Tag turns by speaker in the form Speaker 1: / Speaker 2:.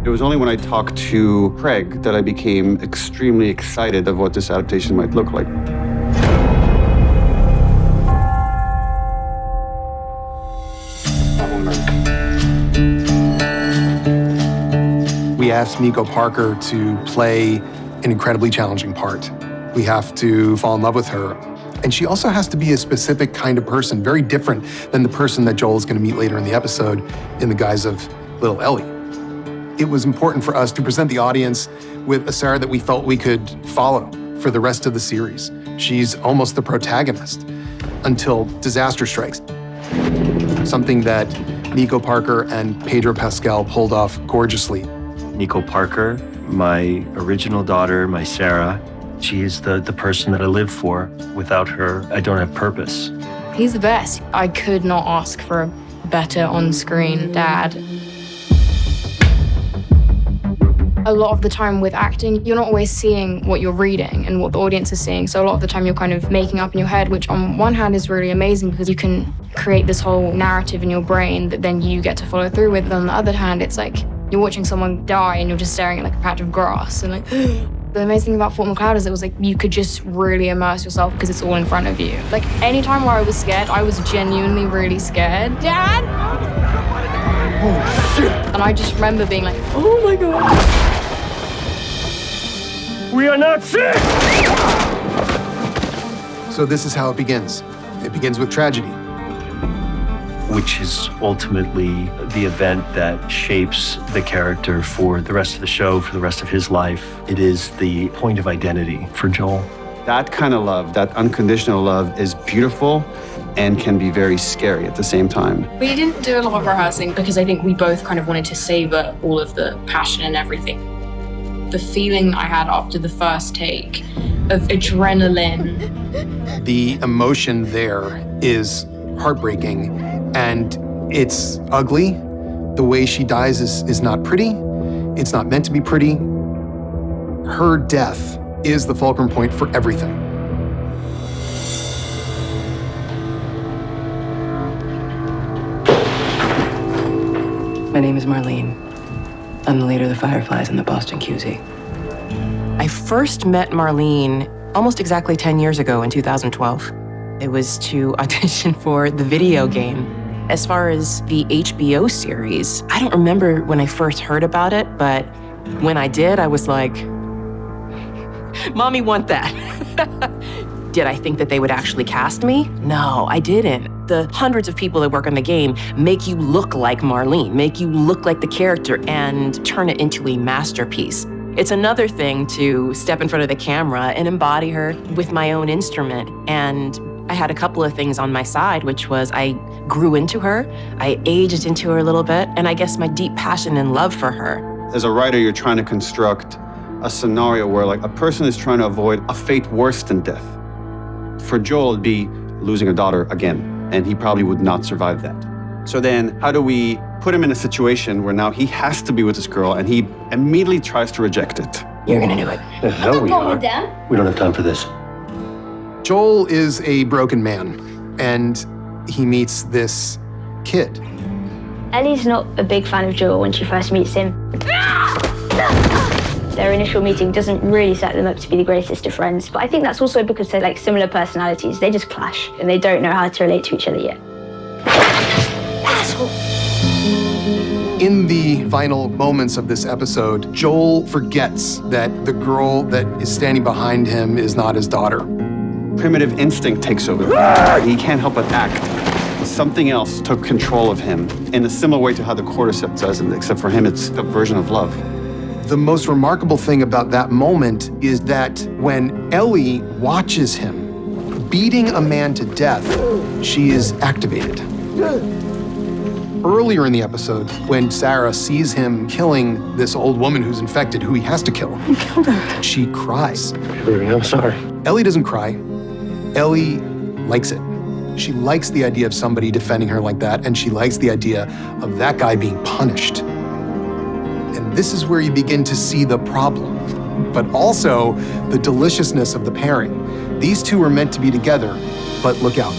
Speaker 1: It was only when I talked to Craig that I became extremely excited of what this adaptation might look like.
Speaker 2: We asked Nico Parker to play an incredibly challenging part. We have to fall in love with her. And she also has to be a specific kind of person, very different than the person that Joel is going to meet later in the episode in the guise of little Ellie. It was important for us to present the audience with a Sarah that we felt we could follow for the rest of the series. She's almost the protagonist until disaster strikes. Something that Nico Parker and Pedro Pascal pulled off gorgeously.
Speaker 3: Nico Parker, my original daughter, my Sarah, she is the person that I live for. Without her, I don't have purpose.
Speaker 4: He's the best. I could not ask for a better on-screen dad. A lot of the time with acting, you're not always seeing what you're reading and what the audience is seeing. So a lot of the time you're kind of making up in your head, which on one hand is really amazing because you can create this whole narrative in your brain that then you get to follow through with. And on the other hand, it's like you're watching someone die and you're just staring at like a patch of grass and like, the amazing thing about Fort McCloud is it was like you could just really immerse yourself because it's all in front of you. Like any time where I was scared, I was genuinely really scared. Dad! Oh shit! And I just remember being like, oh my God.
Speaker 3: We are not sick!
Speaker 2: So this is how it begins. It begins with tragedy.
Speaker 3: Which is ultimately the event that shapes the character for the rest of the show, for the rest of his life. It is the point of identity for Joel.
Speaker 1: That kind of love, that unconditional love, is beautiful and can be very scary at the same time.
Speaker 4: We didn't do a lot of rehearsing because I think we both kind of wanted to savor all of the passion and everything. The feeling I had after the first take of adrenaline.
Speaker 2: The emotion there is heartbreaking and it's ugly. The way she dies is not pretty. It's not meant to be pretty. Her death is the fulcrum point for everything.
Speaker 5: My name is Marlene. I'm the leader of the Fireflies in the Boston QZ. I first met Marlene almost exactly 10 years ago in 2012. It was to audition for the video game. As far as the HBO series, I don't remember when I first heard about it, but when I did, I was like, Mommy want that. Did I think that they would actually cast me? No, I didn't. The hundreds of people that work on the game make you look like Marlene, make you look like the character and turn it into a masterpiece. It's another thing to step in front of the camera and embody her with my own instrument. And I had a couple of things on my side, which was I grew into her, I aged into her a little bit, and I guess my deep passion and love for her.
Speaker 1: As a writer, you're trying to construct a scenario where like a person is trying to avoid a fate worse than death. For Joel, it'd be losing a daughter again, and he probably would not survive that. So then how do we put him in a situation where now he has to be with this girl and he immediately tries to reject it?
Speaker 5: You're gonna do it.
Speaker 3: The hell we are. We don't have time for this.
Speaker 2: Joel is a broken man, and he meets this kid.
Speaker 6: Ellie's not a big fan of Joel when she first meets him. Their initial meeting doesn't really set them up to be the greatest of friends, but I think that's also because they're like similar personalities. They just clash, and they don't know how to relate to each other yet.
Speaker 2: In the final moments of this episode, Joel forgets that the girl that is standing behind him is not his daughter.
Speaker 1: Primitive instinct takes over. He can't help but act. Something else took control of him in a similar way to how the cordyceps does, except for him, it's a version of love.
Speaker 2: The most remarkable thing about that moment is that when Ellie watches him beating a man to death, she is activated. Earlier in the episode, when Sarah sees him killing this old woman who's infected, who he has to kill, she cries.
Speaker 3: Baby, I'm sorry.
Speaker 2: Ellie doesn't cry. Ellie likes it. She likes the idea of somebody defending her like that, and she likes the idea of that guy being punished. And this is where you begin to see the problem, but also the deliciousness of the pairing. These two are meant to be together, but look out.